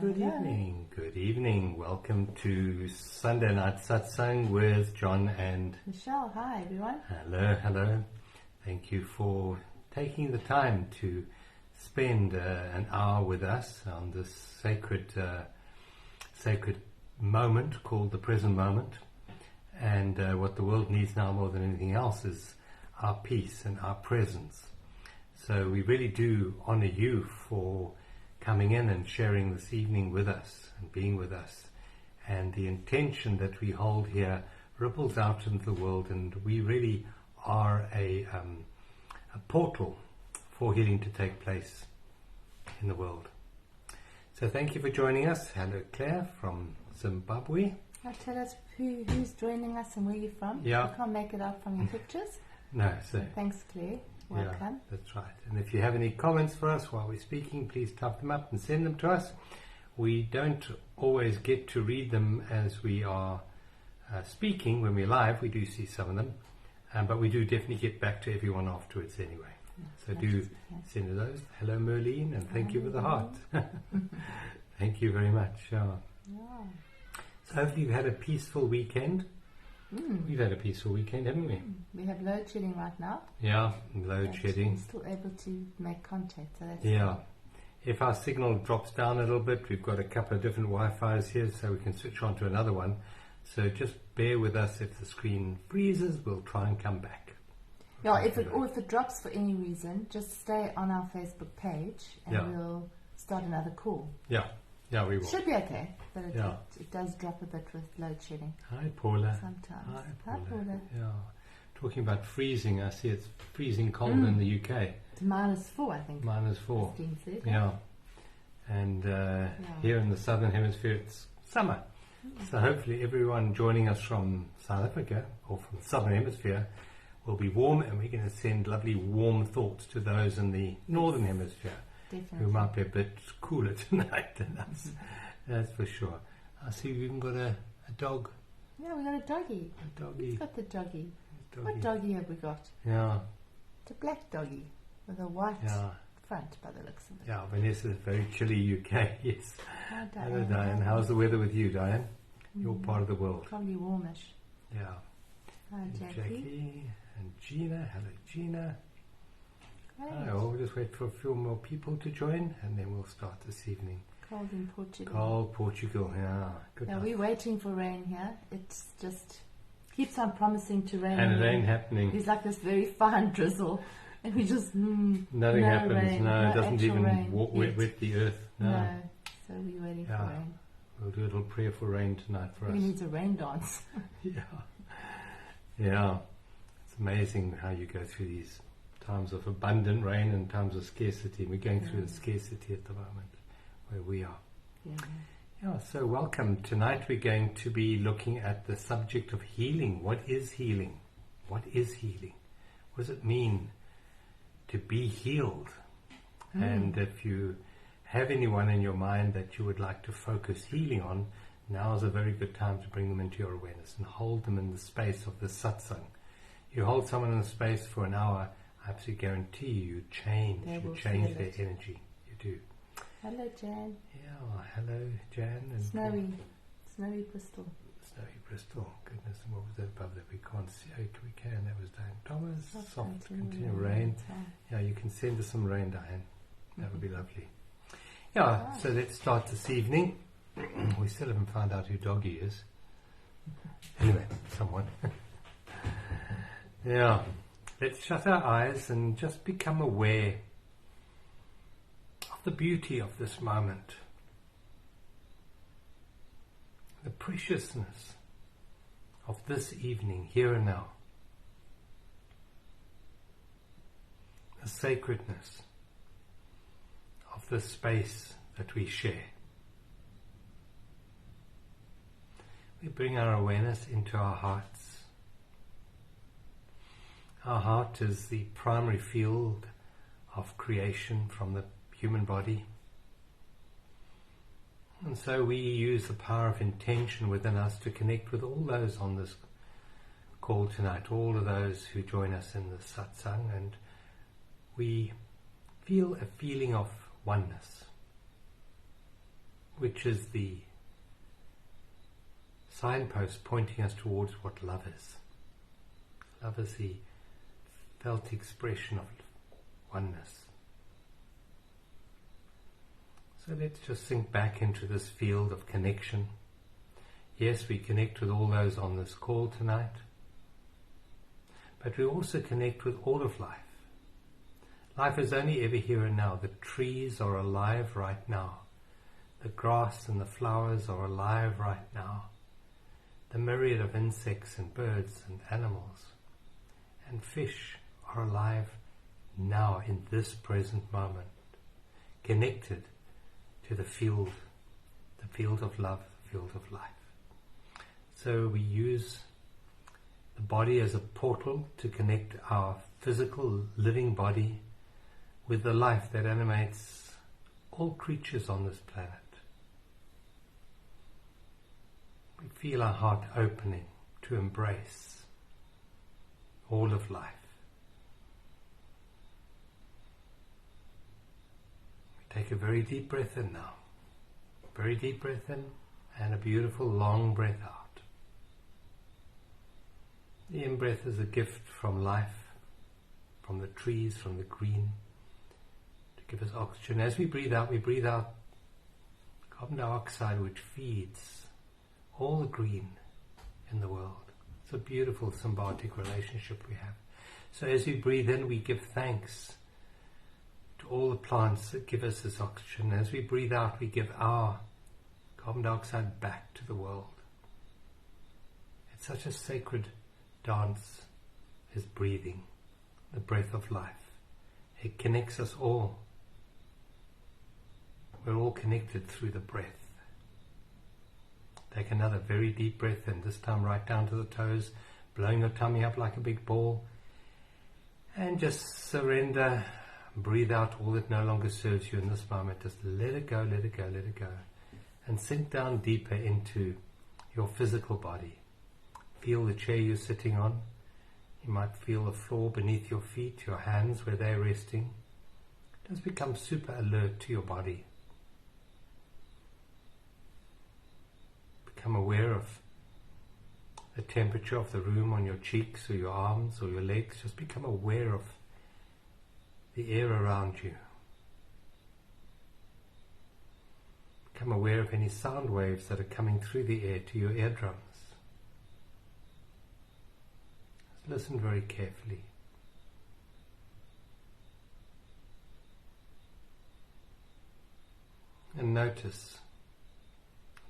Good evening, good evening. Welcome to Sunday Night Satsang with John and Michelle. Hi everyone. Hello. Thank you for taking the time to spend an hour with us on this sacred moment called the present moment. And what the world needs now more than anything else is our peace and our presence. So we really do honor you for coming in and sharing this evening with us and being with us. And the intention that we hold here ripples out into the world, and we really are a portal for healing to take place in the world. So thank you for joining us. Hello, Claire from Zimbabwe. Now tell us who's joining us and where you're from. Yeah. I can't make it out from your pictures. No, so thanks, Claire. Welcome. Yeah, that's right. And if you have any comments for us while we're speaking, please type them up and send them to us. We don't always get to read them as we are speaking. When we're live, we do see some of them, but we do definitely get back to everyone afterwards anyway. So do send those. Hello, Merlene, and thank you for the heart. Thank you very much. So hopefully you've had a peaceful weekend. We've had a peaceful weekend, haven't we? We have load shedding right now. Yeah, load shedding. We're still able to make contact. So that's cool. If our signal drops down a little bit, we've got a couple of different Wi-Fi's here, so we can switch on to another one. So just bear with us. If the screen freezes, we'll try and come back. Yeah, if it drops for any reason, just stay on our Facebook page and we'll start another call. Yeah, we will. Should be okay, but it does drop a bit with load shedding. Hi, Paula. Sometimes. Hi, Paula. Yeah. Talking about freezing, I see it's freezing cold in the UK. It's -4, I think. -4. Said, yeah. And here in the southern hemisphere, it's summer. So hopefully everyone joining us from South Africa or from the southern hemisphere will be warm, and we're going to send lovely warm thoughts to those in the northern hemisphere. Definitely. Who might be a bit cooler tonight than us. That's for sure. I see we've even got a dog. Yeah, we got a doggy. A doggy. Who's got the doggy? What doggy have we got? Yeah. It's a black doggy with a white front by the looks of it. Yeah, Vanessa's very chilly UK, yes. Hi, Diane. Hello, Diane. How's the weather with you, Diane? Your part of the world. Probably warmish. Yeah. Hi, Jackie. And Gina. Hello, Gina. Right. We'll just wait for a few more people to join, and then we'll start this evening. Cold in Portugal. Cold Portugal, yeah. Good enough. We're waiting for rain here. It's just keeps on promising to rain. And it ain't happening. It's like this very fine drizzle, and we just nothing happens. Rain, no, it doesn't even wet the earth. No. So we're waiting for rain. We'll do a little prayer for rain tonight for us. We need a rain dance. Yeah. It's amazing how you go through these times of abundant rain and times of scarcity. We're going through the scarcity at the moment where we are. So welcome. Tonight we're going to be looking at the subject of healing. What is healing? What is healing? What does it mean to be healed? And if you have anyone in your mind that you would like to focus healing on, now is a very good time to bring them into your awareness and hold them in the space of the satsang. You hold someone in the space for an hour, I absolutely guarantee you change their energy. You do. Hello, Jan. Yeah, hello, Jan. And Snowy Bristol. Snowy Bristol. Goodness, and what was that above that? We can't see. Oh, we can. That was Diane Thomas. Soft, continual rain. Yeah, you can send us some rain, Diane. That would be lovely. Yeah, so let's start this evening. We still haven't found out who Doggy is. Anyway, someone. Yeah. Let's shut our eyes and just become aware of the beauty of this moment, the preciousness of this evening, here and now, the sacredness of the space that we share. We bring our awareness into our hearts. Our heart is the primary field of creation from the human body. And so we use the power of intention within us to connect with all those on this call tonight, all of those who join us in the satsang, and we feel a feeling of oneness. which is the signpost pointing us towards what love is. Love is the felt expression of oneness. So let's just sink back into this field of connection. Yes, we connect with all those on this call tonight, but we also connect with all of life. Life is only ever here and now. The trees are alive right now. The grass and the flowers are alive right now. The myriad of insects and birds and animals and fish are alive now in this present moment, connected to the field of love, the field of life. So we use the body as a portal to connect our physical living body with the life that animates all creatures on this planet. We feel our heart opening to embrace all of life. We take a very deep breath in now. Very deep breath in and a beautiful long breath out. The in-breath is a gift from life, from the trees, from the green, to give us oxygen. As we breathe out carbon dioxide, which feeds all the green in the world. It's a beautiful symbiotic relationship we have. So as we breathe in, we give thanks to all the plants that give us this oxygen. As we breathe out, we give our carbon dioxide back to the world. It's such a sacred dance is breathing, the breath of life. It connects us all. We're all connected through the breath. Take another very deep breath in, this time right down to the toes, blowing your tummy up like a big ball. And just surrender, breathe out all that no longer serves you in this moment. Just let it go, let it go, let it go. And sink down deeper into your physical body. Feel the chair you're sitting on. You might feel the floor beneath your feet, your hands where they're resting. Just become super alert to your body. Become aware of the temperature of the room on your cheeks or your arms or your legs. Just become aware of the air around you. Become aware of any sound waves that are coming through the air to your eardrums. Listen very carefully. And notice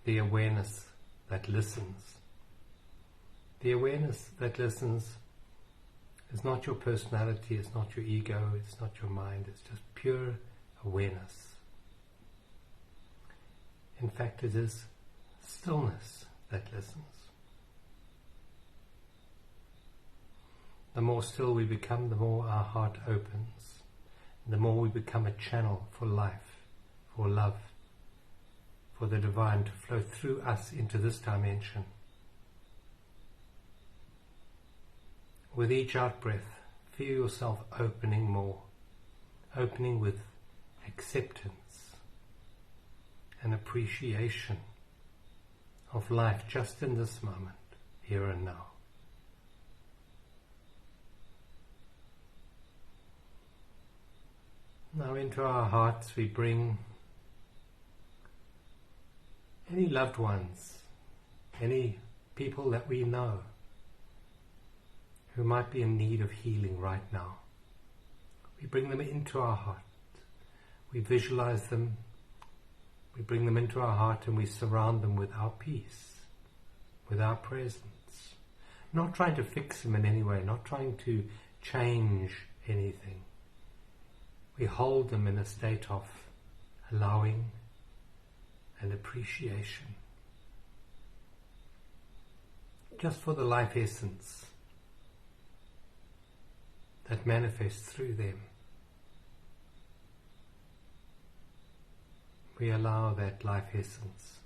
the awareness that listens. The awareness that listens is not your personality, it's not your ego, it's not your mind, it's just pure awareness. In fact, it is stillness that listens. The more still we become, the more our heart opens. The more we become a channel for life, for love, for the divine to flow through us into this dimension. With each out-breath, feel yourself opening more, opening with acceptance and appreciation of life just in this moment, here and now. Now into our hearts we bring any loved ones, any people that we know who might be in need of healing right now. We bring them into our heart. We visualize them. We bring them into our heart and we surround them with our peace, with our presence. Not trying to fix them in any way, not trying to change anything. We hold them in a state of allowing and appreciation. Just for the life essence that manifests through them. We allow that life essence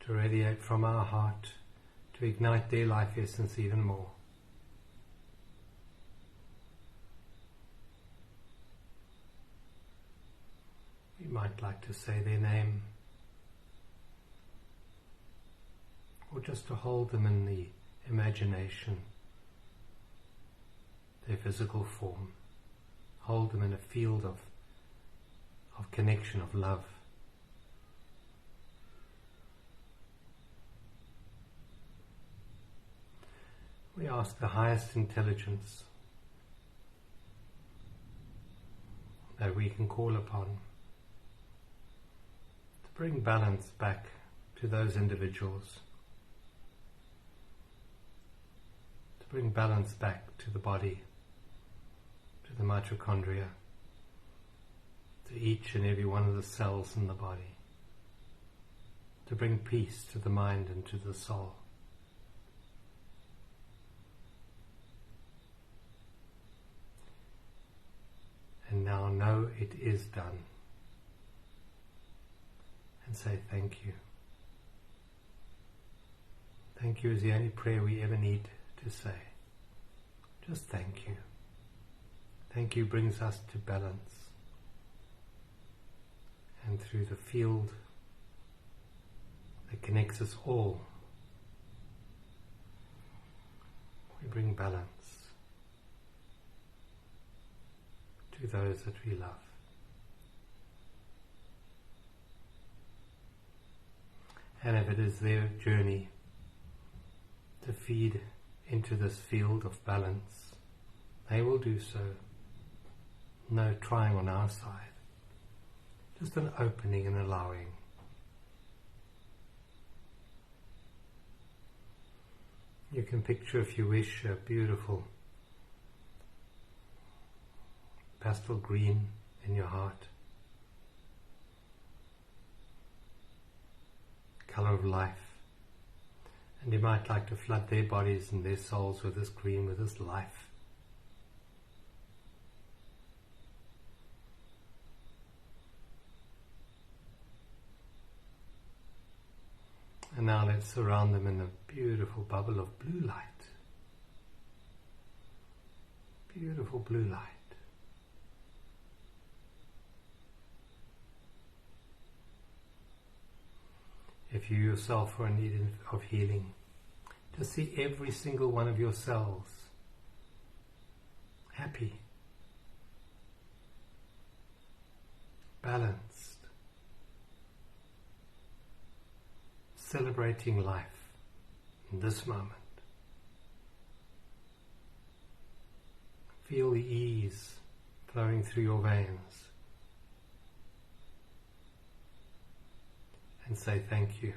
to radiate from our heart to ignite their life essence even more. You might like to say their name, or just to hold them in the imagination, their physical form. Hold them in a field of connection, of love. We ask the highest intelligence that we can call upon to bring balance back to those individuals, to bring balance back to the body, to the mitochondria, to each and every one of the cells in the body, to bring peace to the mind and to the soul. And now know it is done. And say thank you. Thank you is the only prayer we ever need to say. Just thank you. Thank you brings us to balance. And through the field that connects us all, we bring balance to those that we love. And if it is their journey to feed into this field of balance, they will do so. No trying on our side. Just an opening and allowing. You can picture, if you wish, a beautiful pastel green in your heart. Color of life. And you might like to flood their bodies and their souls with this green, with this life. And now let's surround them in a beautiful bubble of blue light. Beautiful blue light. If you yourself are in need of healing, just see every single one of your cells happy, balanced, celebrating life in this moment. Feel the ease flowing through your veins. And say thank you.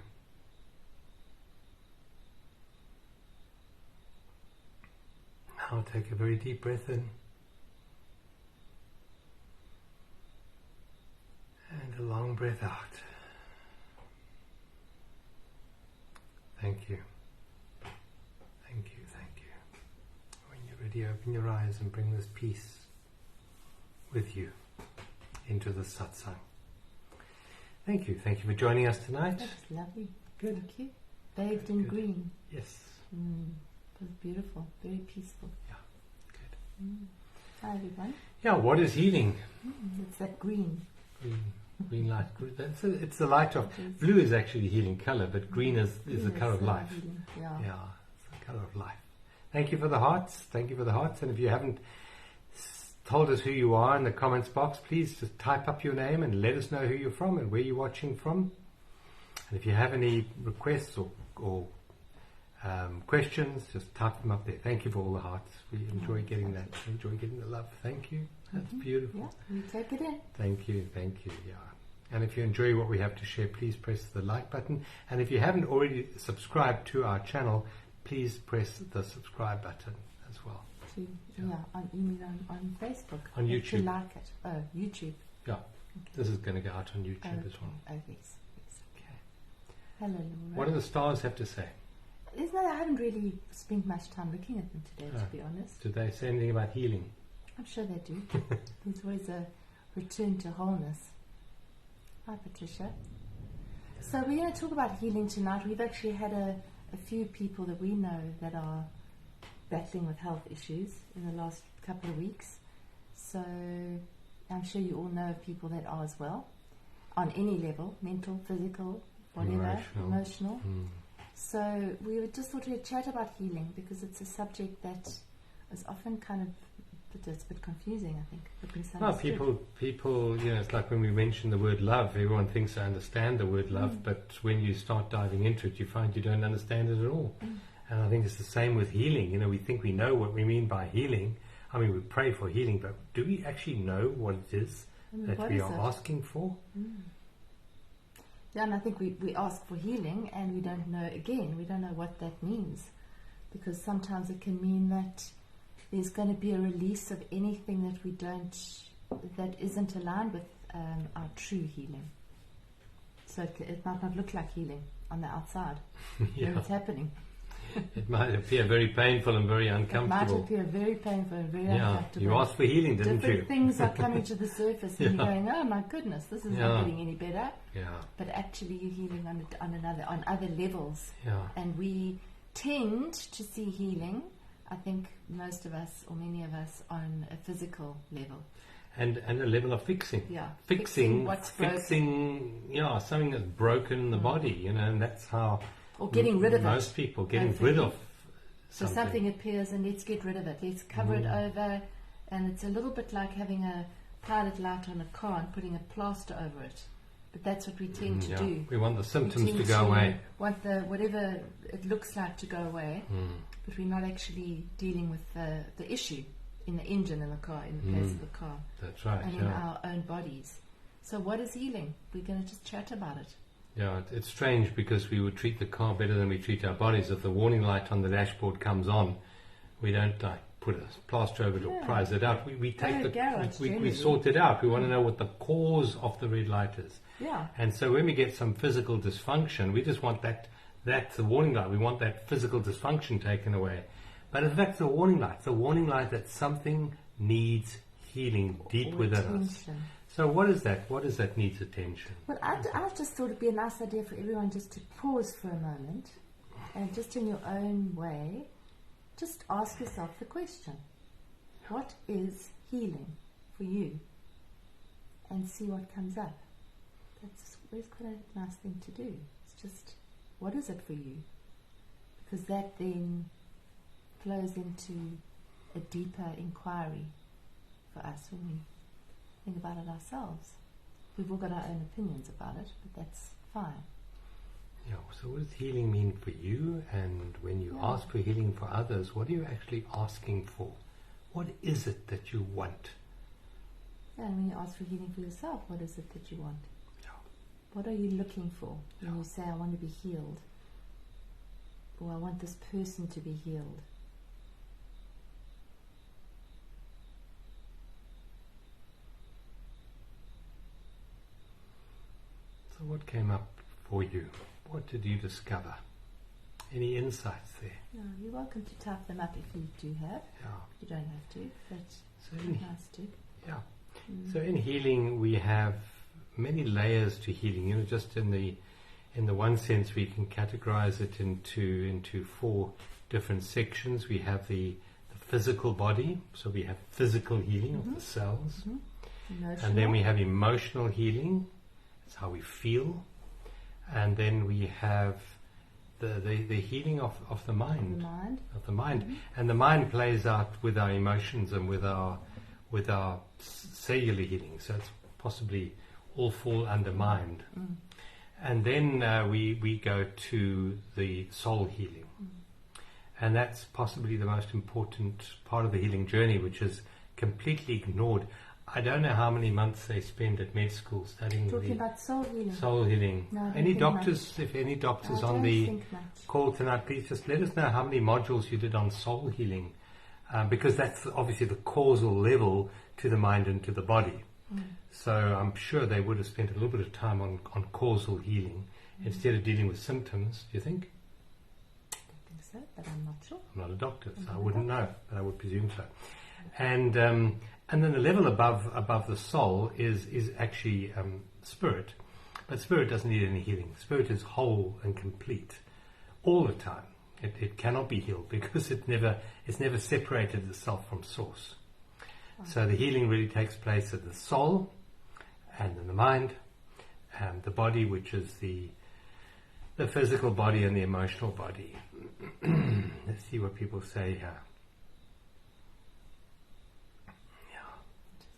Now take a very deep breath in. And a long breath out. Thank you. Thank you, thank you. When you're ready, open your eyes and bring this peace with you into the satsang. Thank you. Thank you for joining us tonight. That was lovely. Good. Thank you. Bathed in green. Yes. It was beautiful. Very peaceful. Yeah. Good. Hi, everyone. Yeah, what is healing? It's that green. Green light. It's the light of... Blue is actually healing colour, but green is the colour of life. Yeah. Yeah, it's the colour of life. Thank you for the hearts. Thank you for the hearts. And if you haven't told us who you are in the comments box, please just type up your name and let us know who you're from and where you're watching from. And if you have any requests or questions, just type them up there. Thank you for all the hearts. We enjoy getting that. We enjoy getting the love. Thank you. That's beautiful. Yeah, we take it in. Thank you. Yeah. And if you enjoy what we have to share, please press the like button. And if you haven't already subscribed to our channel, please press the subscribe button as well. On Facebook. On YouTube. To like it. Oh, YouTube. Yeah. Okay. This is going to go out on YouTube as well. Oh, yes. Okay. Hello, Laura. What do the stars have to say? I haven't really spent much time looking at them today, to be honest. Do they say anything about healing? I'm sure they do. There's always a return to wholeness. Hi, Patricia. So we're going to talk about healing tonight. We've actually had a few people that we know that are battling with health issues in the last couple of weeks. So I'm sure you all know of people that are as well, on any level, mental, physical, whatever, emotional. So we just thought we'd chat about healing because it's a subject that is often kind of it's a bit confusing, I think. Well, people, it's like when we mention the word love, everyone thinks they understand the word love, but when you start diving into it, you find you don't understand it at all. And I think it's the same with healing. We think we know what we mean by healing. I mean, we pray for healing, but do we actually know what it is that we are asking for? Yeah, and I think we ask for healing and we don't know what that means. Because sometimes it can mean that there's going to be a release of anything that isn't aligned with our true healing. So it might not look like healing on the outside when it's happening. It might appear very painful and very uncomfortable. It might appear very painful and very uncomfortable. You asked for healing, didn't you? Different things are coming to the surface and you're going, oh my goodness, this is not getting any better. Yeah. But actually you're healing on other levels. Yeah. And we tend to see healing, I think most of us or many of us, on a physical level. And a level of fixing. Yeah. Fixing what's something that's broken in the body, and that's how... Or getting rid of it. Most people getting rid of something. So something appears and let's get rid of it. Let's cover it over. And it's a little bit like having a pilot light on a car and putting a plaster over it. But that's what we tend to do. We want the symptoms to go away. Want whatever it looks like to go away. But we're not actually dealing with the issue in the engine in the car, in the place of the car. That's right. And in our own bodies. So what is healing? We're going to just chat about it. Yeah, it's strange because we would treat the car better than we treat our bodies. If the warning light on the dashboard comes on, we don't put a plaster over it or prize it out. We take we sort it out. We want to know what the cause of the red light is. Yeah. And so when we get some physical dysfunction, we just want that's the warning light. We want that physical dysfunction taken away. But in fact, the warning light that something needs healing deep within us. So what is that? What is that needs attention? Well, I just thought it'd be a nice idea for everyone just to pause for a moment and just in your own way, just ask yourself the question. What is healing for you? And see what comes up. That's quite a nice thing to do. It's just, what is it for you? Because that then flows into a deeper inquiry for us when we think about it ourselves. We've all got our own opinions about it, but that's fine. Yeah, so what does healing mean for you? And when you ask for healing for others, what are you actually asking for? What is it that you want? Yeah, and when you ask for healing for yourself, what is it that you want? Yeah. What are you looking for when you say, I want to be healed? Or I want this person to be healed? So what came up for you? What did you discover? Any insights there? No, you're welcome to type them up if you do have. Yeah. You don't have to, but it's nice to. Yeah. So in healing we have many layers to healing. Just in the one sense we can categorize it into 4 different sections. We have the physical body, so we have physical healing of the cells. And then we have emotional healing. It's how we feel. And then we have the healing of the mind. Of the mind. And the mind plays out with our emotions and with our cellular healing. So it's possibly all fall under mind. And then we go to the soul healing. And that's possibly the most important part of the healing journey, which is completely ignored. I don't know how many months they spend at med school studying about soul healing. Soul healing. No, any doctors, if any doctors on the call tonight, please just let us know how many modules you did on soul healing, because that's obviously the causal level to the mind and to the body. So I'm sure they would have spent a little bit of time on causal healing instead of dealing with symptoms. Do you think? I don't think so, but I'm not sure. I'm not a doctor, so I wouldn't know, but I would presume so. And then the level above the soul is actually spirit. But spirit doesn't need any healing. Spirit is whole and complete all the time. It cannot be healed because it's never separated itself from source. So the healing really takes place at the soul and in the mind and the body, which is the the physical body and the emotional body. Let's see what people say here.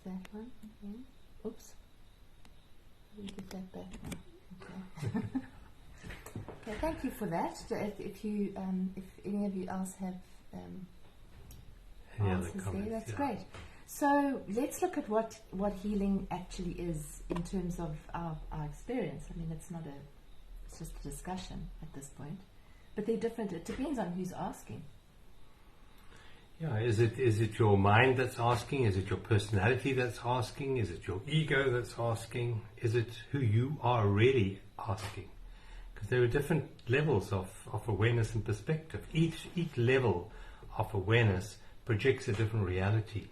That one again. Oops. Let me get that back now. Okay. Okay, thank you for that. If any of you else have answers there, that's great. So let's look at what healing actually is in terms of our experience. I mean, it's just a discussion at this point, but they're different. It depends on who's asking. Yeah, is it your mind that's asking? Is it your personality that's asking? Is it your ego that's asking? Is it who you are really asking? Because there are different levels of awareness and perspective. Each level of awareness projects a different reality.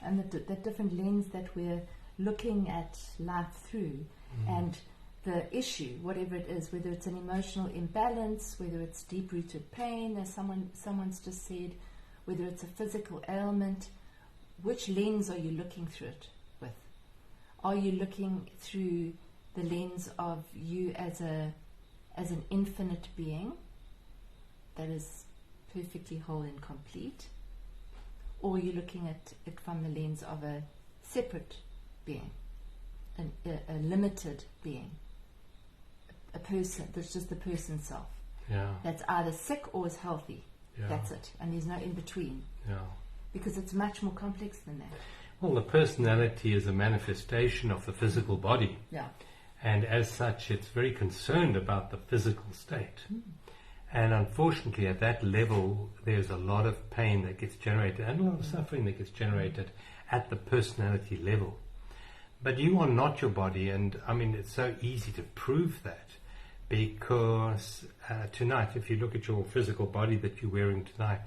And the different lens that we're looking at life through, and the issue, whatever it is, whether it's an emotional imbalance, whether it's deep-rooted pain, as someone's just said, whether it's a physical ailment, which lens are you looking through it with? Are you looking through the lens of you as an infinite being that is perfectly whole and complete? Or are you looking at it from the lens of a separate being, a limited being, a person that's just the person self, that's either sick or is healthy? That's it, and there's no in between. Because it's much more complex than that. Well, the personality is a manifestation of the physical body, and as such, it's very concerned about the physical state. And unfortunately, at that level, there's a lot of pain that gets generated and a lot of suffering that gets generated at the personality level. But you are not your body, and I mean, it's so easy to prove that. Because tonight, if you look at your physical body that you're wearing tonight,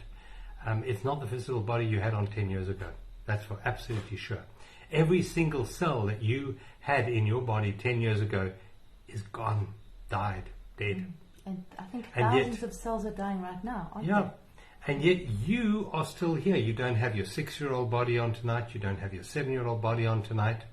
it's not the physical body you had on 10 years ago. That's for absolutely sure. Every single cell that you had in your body 10 years ago is gone, died, dead. And I think thousands of cells are dying right now, aren't they? And yet you are still here. You don't have your 6-year-old body on tonight. You don't have your 7-year-old body on tonight.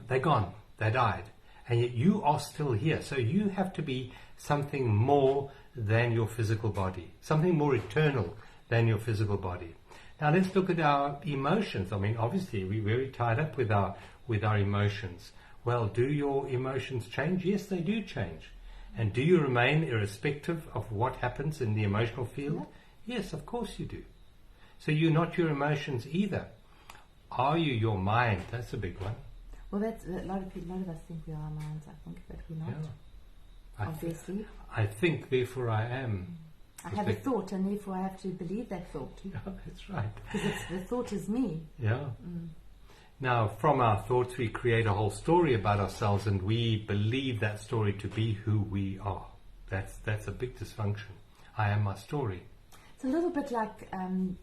They're gone. They died. And yet you are still here. So you have to be something more than your physical body, something more eternal than your physical body. Now let's look at our emotions. I mean, obviously we're very tied up with our emotions. Well, do your emotions change? Yes, they do change. And do you remain irrespective of what happens in the emotional field? Yes, of course you do. So you're not your emotions either. Are you your mind? That's a big one. Well, that's a lot of us think we are our minds, I think, but we're not. Obviously. I think, therefore I am. I have a thought, and therefore I have to believe that thought. Yeah, that's right. Because the thought is me. Yeah. Now, from our thoughts, we create a whole story about ourselves, and we believe that story to be who we are. That's a big dysfunction. I am my story. It's a little bit like,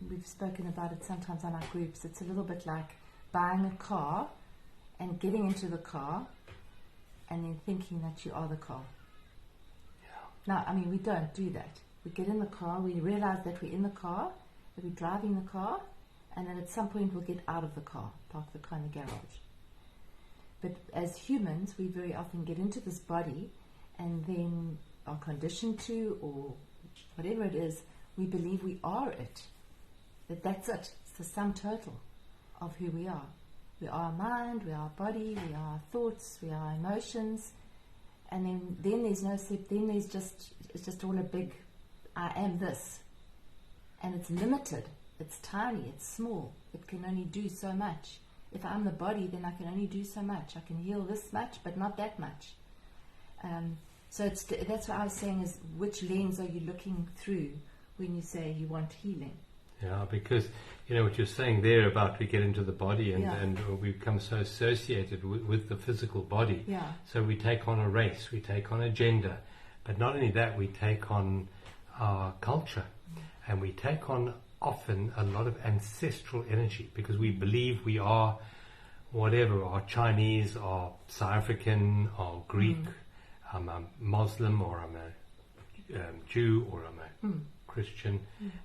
we've spoken about it sometimes on our groups, it's a little bit like buying a car and getting into the car and then thinking that you are the car. Now, I mean, we don't do that. We get in the car, we realize that we're in the car, that we're driving the car, and then at some point we'll get out of the car, park the car in the garage. But as humans, we very often get into this body and then are conditioned to, or whatever it is, we believe we are it. That's it. It's the sum total of who we are. We are our mind, we are our body, we are our thoughts, we are our emotions, and then there's no step. Then it's just all a big I am this, and it's limited. It's tiny. It's small. It can only do so much. If I'm the body, then I can only do so much. I can heal this much, but not that much. So that's what I was saying is, which lens are you looking through when you say you want healing? Yeah, because you know what you're saying there about we get into the body and we become so associated with the physical body. Yeah. So we take on a race, we take on a gender, but not only that, we take on our culture, and we take on often a lot of ancestral energy because we believe we are whatever, or Chinese, or South African, or Greek, I'm a Muslim, or I'm a Jew, or I'm a Christian,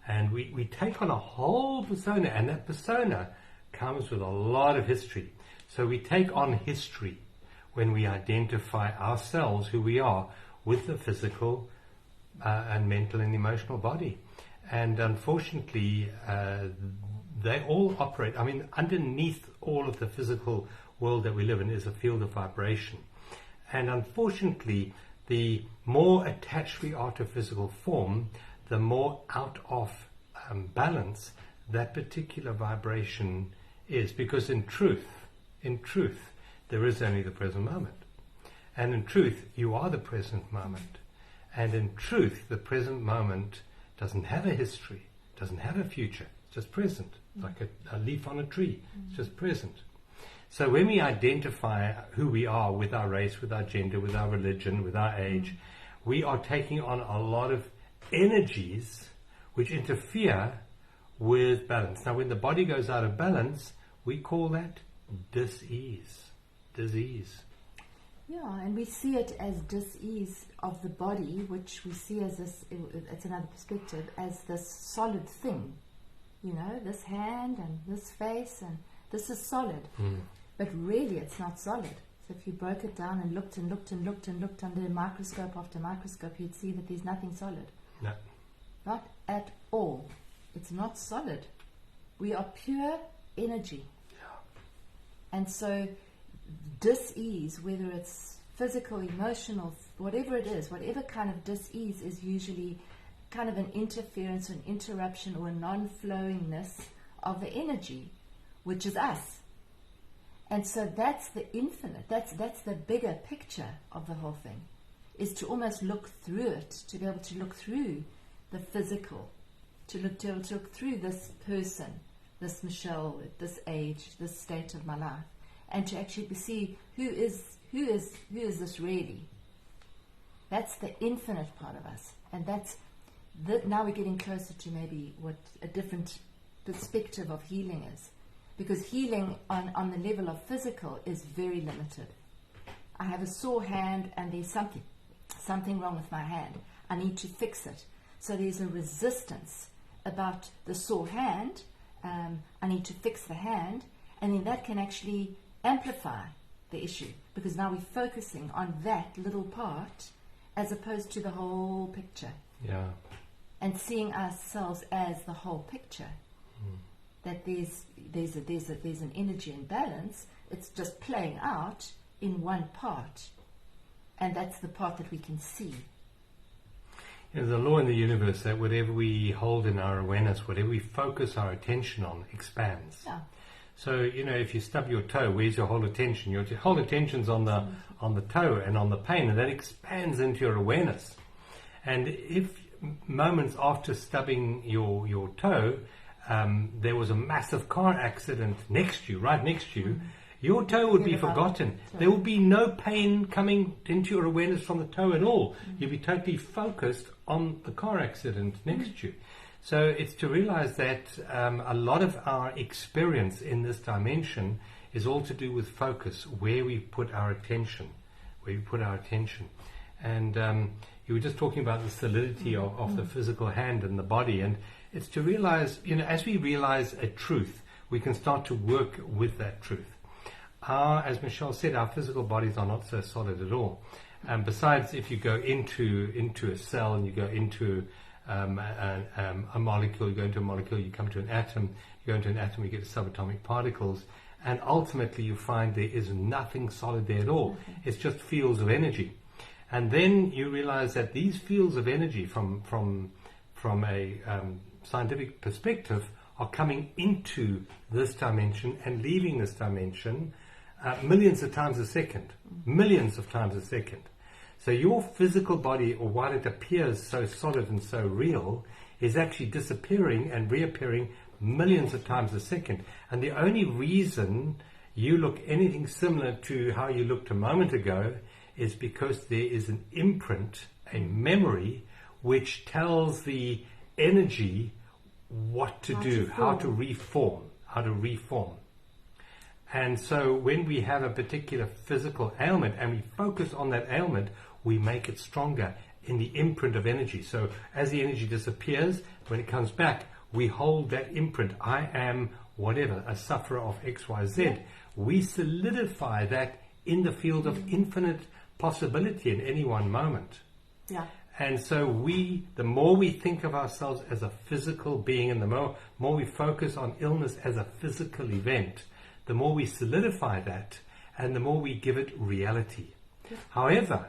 and we take on a whole persona, and that persona comes with a lot of history. So we take on history when we identify ourselves, who we are, with the physical and mental and emotional body. And unfortunately, they all operate, I mean, underneath all of the physical world that we live in is a field of vibration. And unfortunately, the more attached we are to physical form, the more out of balance that particular vibration is. Because in truth, there is only the present moment. And in truth, you are the present moment. And in truth, the present moment doesn't have a history, doesn't have a future, it's just present, like a leaf on a tree, it's just present. So when we identify who we are with our race, with our gender, with our religion, with our age, we are taking on a lot of energies which interfere with balance. Now when the body goes out of balance, we call that dis-ease, disease. Yeah, and we see it as dis-ease of the body, which we see as this, it's another perspective, as this solid thing. You know, this hand and this face, and this is solid. But really it's not solid. So if you broke it down and looked and looked and looked and looked under a microscope after microscope, you'd see that there's nothing solid. No. Not at all. It's not solid. We are pure energy. Yeah. And so dis-ease, whether it's physical, emotional, whatever it is, whatever kind of dis-ease is usually kind of an interference, an interruption, or a non-flowingness of the energy, which is us. And so that's the infinite, that's the bigger picture of the whole thing, is to almost look through it, to be able to look through the physical, to look through this person, this Michelle, at this age, this state of my life, and to actually see who is this really. That's the infinite part of us, and now we're getting closer to maybe what a different perspective of healing is, because healing on the level of physical is very limited. I have a sore hand and there's something wrong with my hand. I need to fix it. So there's a resistance about the sore hand. I need to fix the hand, and then that can actually amplify the issue, because now we're focusing on that little part as opposed to the whole picture. Yeah. And seeing ourselves as the whole picture. That there's an energy imbalance. It's just playing out in one part, and that's the part that we can see. There's a law in the universe that whatever we hold in our awareness, whatever we focus our attention on, expands. Yeah. So, you know, if you stub your toe, where's your whole attention? Your whole attention's on the toe and on the pain, and that expands into your awareness. And if moments after stubbing your toe, there was a massive car accident right next to you, your toe would be forgotten. There would be no pain coming into your awareness from the toe at all. You'd be totally focused on the car accident next to you. So it's to realize that a lot of our experience in this dimension is all to do with focus, where we put our attention. And you were just talking about the solidity of the physical hand and the body, and it's to realize, you know, as we realize a truth, we can start to work with that truth. As Michelle said, our physical bodies are not so solid at all. Besides, if you go into a cell and you go into a molecule, you go into a molecule, you come to an atom, you go into an atom, you get subatomic particles, and ultimately you find there is nothing solid there at all. It's just fields of energy. And then you realize that these fields of energy from a scientific perspective are coming into this dimension and leaving this dimension millions of times a second. So your physical body, or while it appears so solid and so real, is actually disappearing and reappearing millions of times a second. And the only reason you look anything similar to how you looked a moment ago is because there is an imprint, a memory, which tells the energy what to do, how to reform. And so when we have a particular physical ailment and we focus on that ailment, we make it stronger in the imprint of energy. So as the energy disappears, when it comes back, we hold that imprint. I am whatever, a sufferer of XYZ. We solidify that in the field of infinite possibility in any one moment. Yeah. And so the more we think of ourselves as a physical being, and the more we focus on illness as a physical event, the more we solidify that, and the more we give it reality. However,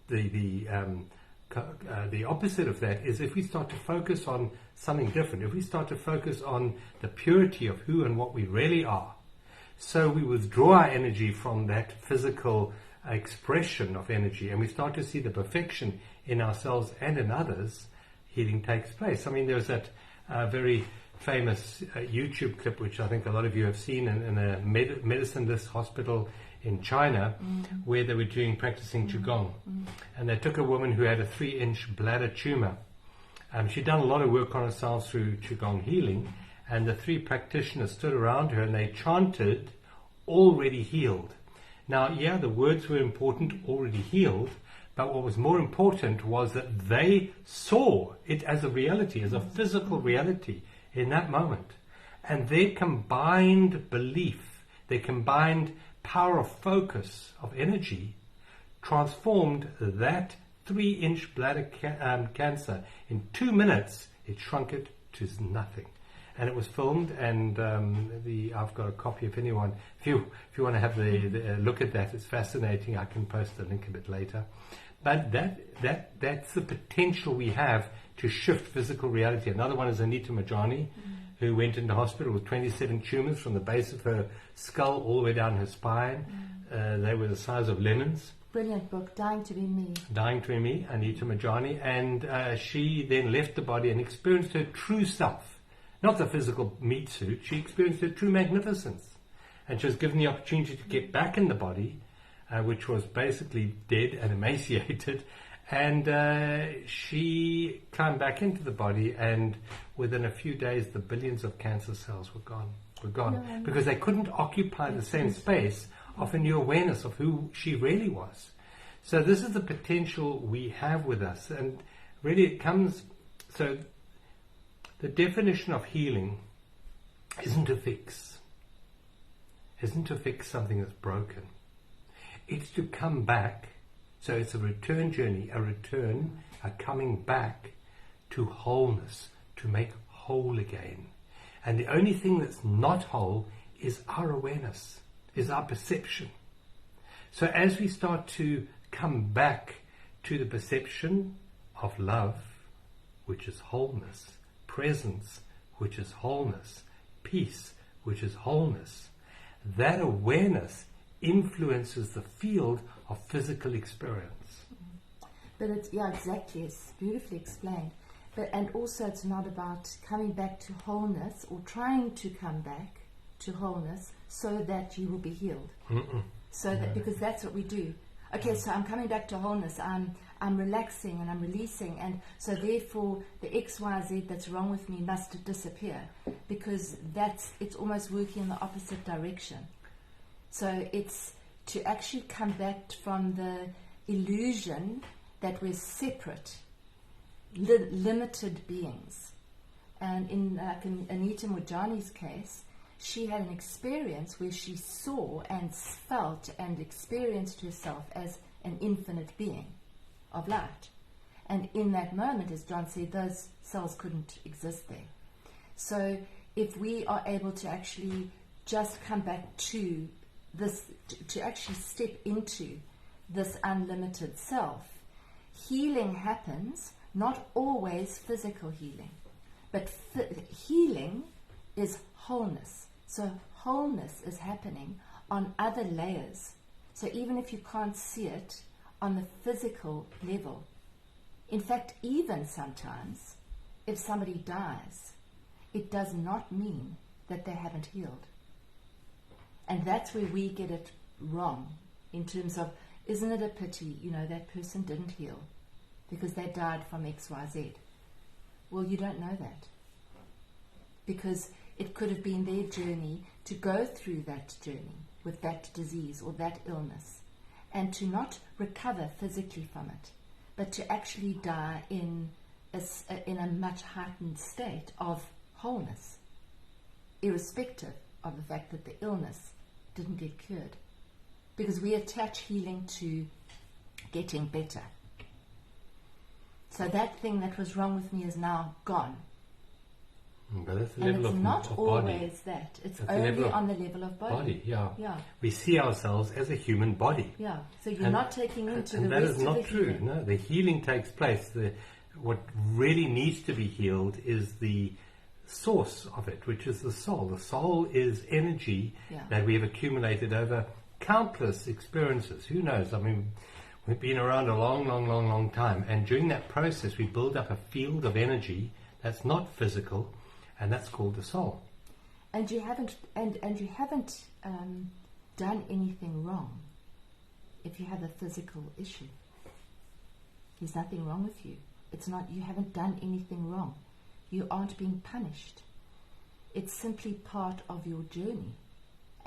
the opposite of that is if we start to focus on something different, if we start to focus on the purity of who and what we really are, so we withdraw our energy from that physical expression of energy, and we start to see the perfection in ourselves and in others, healing takes place. I mean, there's that very famous YouTube clip, which I think a lot of you have seen, in a medicine-less hospital in China, where they were practicing Qigong. And they took a woman who had a 3-inch bladder tumor. She'd done a lot of work on herself through Qigong healing, and the 3 practitioners stood around her and they chanted, "Already healed." Now, yeah, the words were important, already healed, but what was more important was that they saw it as a reality, as a physical reality in that moment. And their combined belief, their combined power of focus, of energy, transformed that 3-inch bladder cancer. In 2 minutes, it shrunk it to nothing. And it was filmed, and I've got a copy. If anyone, if you want to have the look at that, it's fascinating. I can post a link a bit later. But that's the potential we have to shift physical reality. Another one is Anita Majani, who went into hospital with 27 tumors from the base of her skull all the way down her spine. They were the size of lemons. Brilliant book, Dying to Be Me. Dying to Be Me, Anita Majani. And she then left the body and experienced her true self. Not the physical meat suit. She experienced her true magnificence. And she was given the opportunity to get back in the body, which was basically dead and emaciated. And she climbed back into the body, and within a few days, the billions of cancer cells were gone. Yeah, because they couldn't occupy the same space of a new awareness of who she really was. So this is the potential we have with us. And really it comes... So the definition of healing isn't to fix something that's broken. It's to come back. So it's a return journey, a coming back to wholeness, to make whole again. And the only thing that's not whole is our awareness, is our perception. So as we start to come back to the perception of love, which is wholeness, presence, which is wholeness, peace, which is wholeness, that awareness influences the field of physical experience. But it's, yeah, exactly, it's beautifully explained. But, and also it's not about coming back to wholeness or trying to come back to wholeness so that you will be healed. So that, because that's what we do. Okay, so I'm coming back to wholeness, I'm relaxing and I'm releasing, and so therefore the XYZ that's wrong with me must disappear, because it's almost working in the opposite direction. So it's to actually come back from the illusion that we're separate, limited beings. And in Anita Mujani's case, she had an experience where she saw and felt and experienced herself as an infinite being of light. And in that moment, as John said, those cells couldn't exist there. So if we are able to actually just come back to this, to actually step into this unlimited self, healing happens, not always physical healing, but healing is wholeness. So wholeness is happening on other layers. So even if you can't see it on the physical level, in fact, even sometimes if somebody dies, it does not mean that they haven't healed. And that's where we get it wrong, in terms of, isn't it a pity, that person didn't heal because they died from XYZ. Well, you don't know that, because it could have been their journey to go through that journey with that disease or that illness, and to not recover physically from it, but to actually die in a much heightened state of wholeness, irrespective of the fact that the illness didn't get cured. Because we attach healing to getting better. So that thing that was wrong with me is now gone. But that's the And level it's of not of always body. that. It's That's only on the level of body. Yeah. Yeah. We see ourselves as a human body. Yeah. So you're not taking into the that rest is of not the true. healing. No, the healing takes place. What really needs to be healed is the source of it, which is the soul. The soul is energy that we have accumulated over countless experiences. Who knows? I mean, we've been around a long time, and during that process we build up a field of energy that's not physical, and that's called the soul. And you haven't done anything wrong if you have a physical issue. There's nothing wrong with you. It's not, you haven't done anything wrong. You aren't being punished. It's simply part of your journey.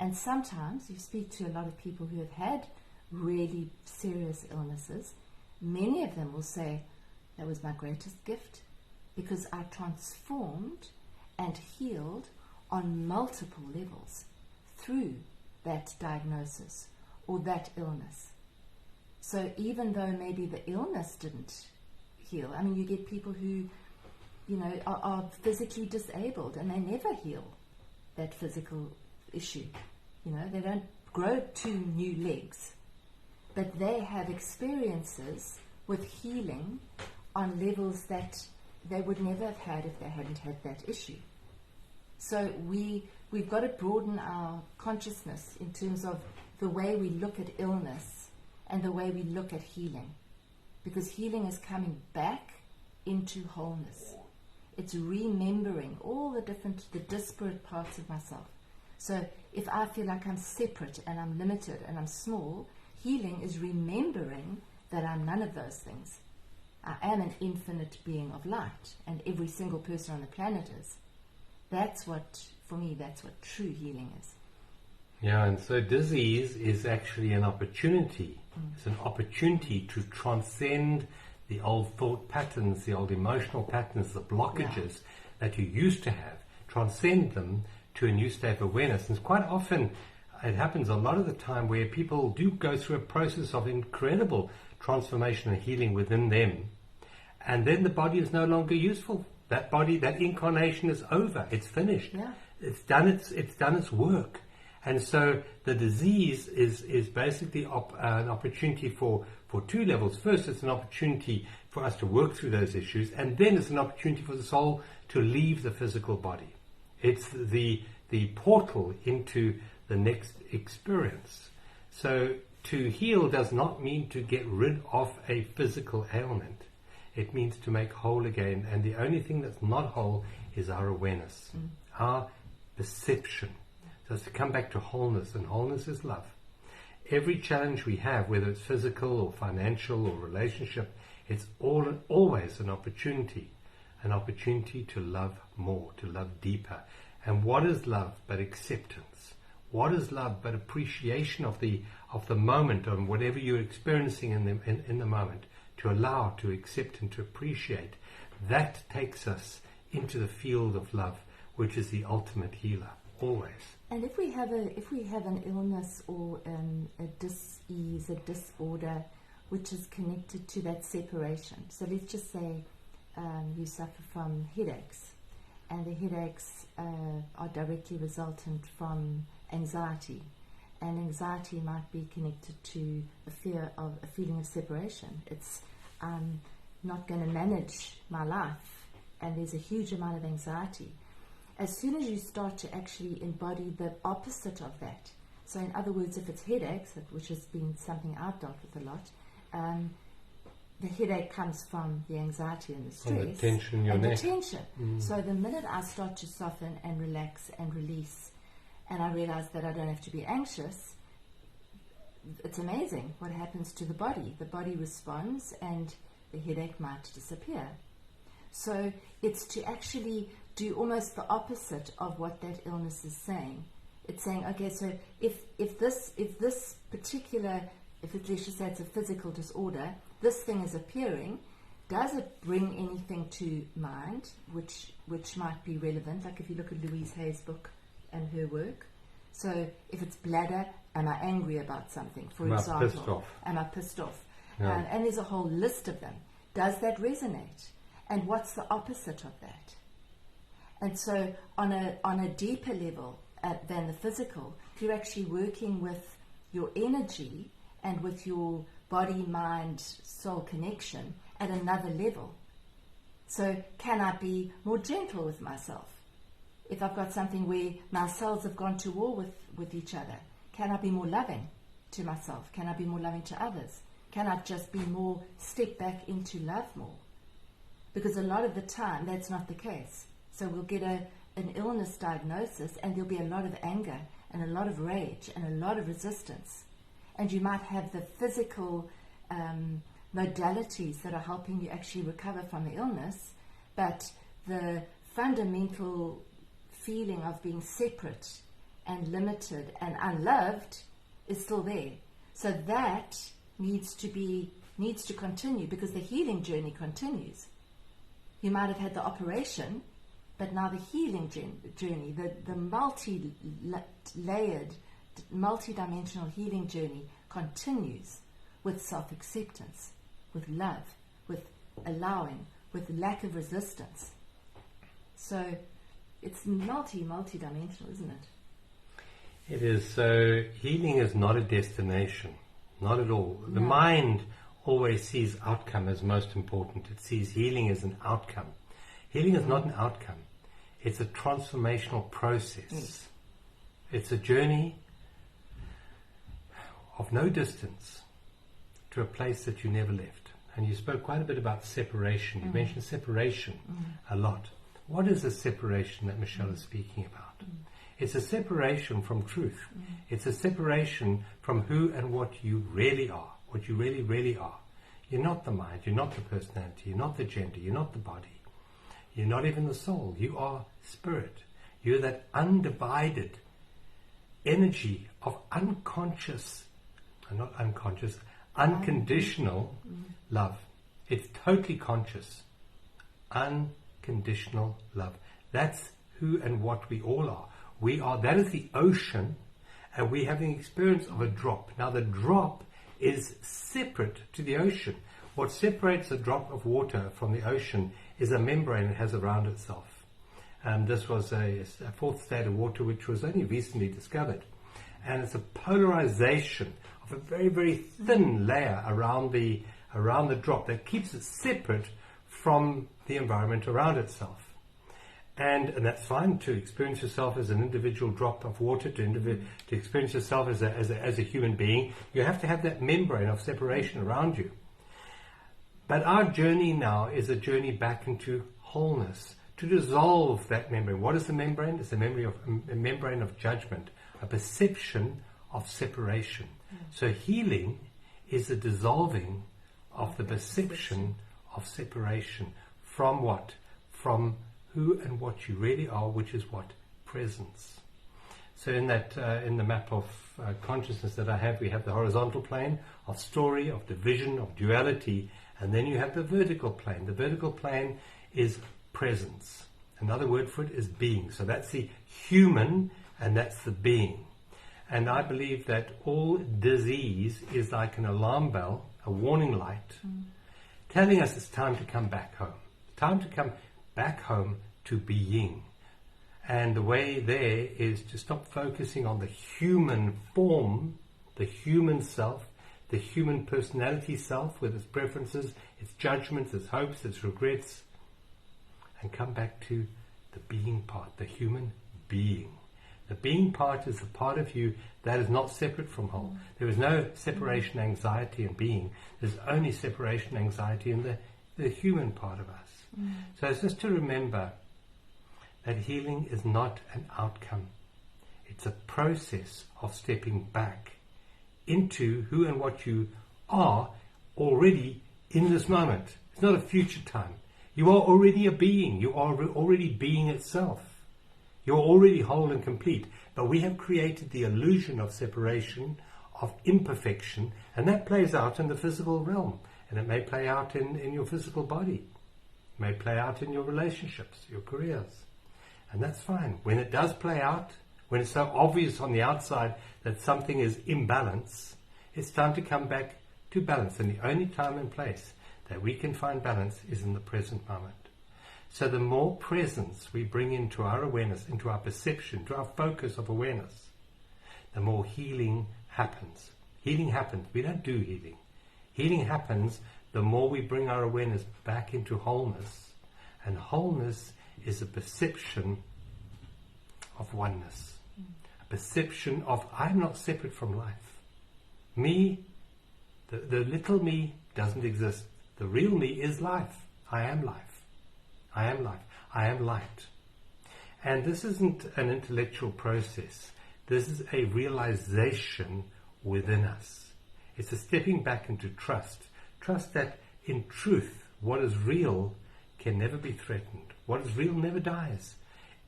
And sometimes you speak to a lot of people who have had really serious illnesses. Many of them will say, that was my greatest gift, because I transformed and healed on multiple levels through that diagnosis or that illness. So even though maybe the illness didn't heal, I mean, you get people who, you know, are physically disabled and they never heal that physical issue. You know, they don't grow 2 new legs, but they have experiences with healing on levels that they would never have had if they hadn't had that issue. So we've got to broaden our consciousness in terms of the way we look at illness and the way we look at healing, because healing is coming back into wholeness. It's remembering all the disparate parts of myself. So if I feel like I'm separate and I'm limited and I'm small, healing is remembering that I'm none of those things. I am an infinite being of light, and every single person on the planet is. That's what, for me, that's what true healing is. Yeah, and so disease is actually an opportunity. It's an opportunity to transcend the old thought patterns, the old emotional patterns, the blockages that you used to have, transcend them to a new state of awareness. And quite often it happens a lot of the time where people do go through a process of incredible transformation and healing within them, and then the body is no longer useful. That body, that incarnation is over. It's finished. Yeah. It's done its work. And so the disease is basically an opportunity for 2 levels. First, it's an opportunity for us to work through those issues, and then it's an opportunity for the soul to leave the physical body. It's the portal into the next experience. So to heal does not mean to get rid of a physical ailment. It means to make whole again, and the only thing that's not whole is our awareness, our perception. So it's to come back to wholeness, and wholeness is love. Every challenge we have, whether it's physical or financial or relationship, it's always an opportunity to love more, to love deeper. And what is love but acceptance? What is love but appreciation of the moment, and whatever you're experiencing in the moment, to allow, to accept, and to appreciate? That takes us into the field of love, which is the ultimate healer, always. And if we have an illness or a dis-ease, a disorder, which is connected to that separation. So let's just say you suffer from headaches, and the headaches are directly resultant from anxiety. And anxiety might be connected to a feeling of separation. It's not going to manage my life, and there's a huge amount of anxiety. As soon as you start to actually embody the opposite of that, so in other words, if it's headaches, which has been something I've dealt with a lot, the headache comes from the anxiety and the stress. And the tension in your neck. The tension. So the minute I start to soften and relax and release, and I realize that I don't have to be anxious, it's amazing what happens to the body. The body responds and the headache might disappear. So it's to actually do almost the opposite of what that illness is saying. It's saying, okay, so if this particular, let's just say it's a physical disorder, this thing is appearing, does it bring anything to mind which might be relevant? Like if you look at Louise Hay's book and her work. So if it's bladder, am I angry about something, for example? Pissed off? Am I pissed off? Yeah. And there's a whole list of them. does that resonate? And what's the opposite of that? And so on a deeper level than the physical, you're actually working with your energy and with your body, mind, soul connection at another level. So can I be more gentle with myself? If I've got something where my cells have gone to war with each other, can I be more loving to myself? Can I be more loving to others? Can I just be more, step back into love more? Because a lot of the time that's not the case. So we'll get an illness diagnosis and there'll be a lot of anger and a lot of rage and a lot of resistance. And you might have the physical modalities that are helping you actually recover from the illness, but the fundamental feeling of being separate and limited and unloved is still there. So that needs to continue, because the healing journey continues. You might have had the operation, but now the healing journey, the multi-layered, multi-dimensional healing journey continues with self-acceptance, with love, with allowing, with lack of resistance. So it's multi-dimensional, isn't it? It is. So healing is not a destination, not at all. No. The mind always sees outcome as most important. It sees healing as an outcome. Healing is not an outcome. It's a transformational process. Yes. It's a journey of no distance to a place that you never left. And you spoke quite a bit about separation. You mentioned separation a lot. What is the separation that Michelle is speaking about? It's a separation from truth. It's a separation from who and what you really are, what you really, really are. You're not the mind, you're not the personality, you're not the gender, you're not the body. You're not even the soul. You are spirit. You're that undivided energy of unconditional love. It's totally conscious. Unconditional love. That's who and what we all are. We are, that is the ocean, and we have the experience of a drop. Now the drop is separate to the ocean. What separates a drop of water from the ocean is a membrane it has around itself. This was a fourth state of water which was only recently discovered. And it's a polarization of a very, very thin layer around the drop that keeps it separate from the environment around itself. And that's fine to experience yourself as an individual drop of water, to experience yourself as a human being. You have to have that membrane of separation around you. But our journey now is a journey back into wholeness, to dissolve that membrane. What is the membrane? It's a membrane of judgment, a perception of separation. So healing is the dissolving of the perception of separation from what? From who and what you really are, which is what? Presence. So in that, in the map of consciousness that I have, we have the horizontal plane of story, of division, of duality, and then you have the vertical plane. The vertical plane is presence. Another word for it is being. So that's the human, and that's the being. And I believe that all disease is like an alarm bell, a warning light, telling us it's time to come back home. Time to come back home to being. And the way there is to stop focusing on the human form, the human self, the human personality self with its preferences, its judgments, its hopes, its regrets, and come back to the being part, the human being. The being part is the part of you that is not separate from whole. There is no separation anxiety in being. There's only separation anxiety in the human part of us. So it's just to remember that healing is not an outcome. It's a process of stepping back into who and what you are already in this moment. It's not a future time. You are already a being. You are already being itself. You're already whole and complete. But we have created the illusion of separation, of imperfection, and that plays out in the physical realm. And it may play out in your physical body. It may play out in your relationships, your careers. And that's fine. When it does play out, when it's so obvious on the outside that something is imbalance, it's time to come back to balance. And the only time and place that we can find balance is in the present moment. So the more presence we bring into our awareness, into our perception, to our focus of awareness, the more healing happens. Healing happens. We don't do healing. Healing happens the more we bring our awareness back into wholeness. And wholeness is a perception of oneness. A perception of, I'm not separate from life. Me, the little me doesn't exist. The real me is life. I am life. I am life. I am light. And this isn't an intellectual process. This is a realization within us. It's a stepping back into trust. Trust that in truth, what is real can never be threatened. What is real never dies.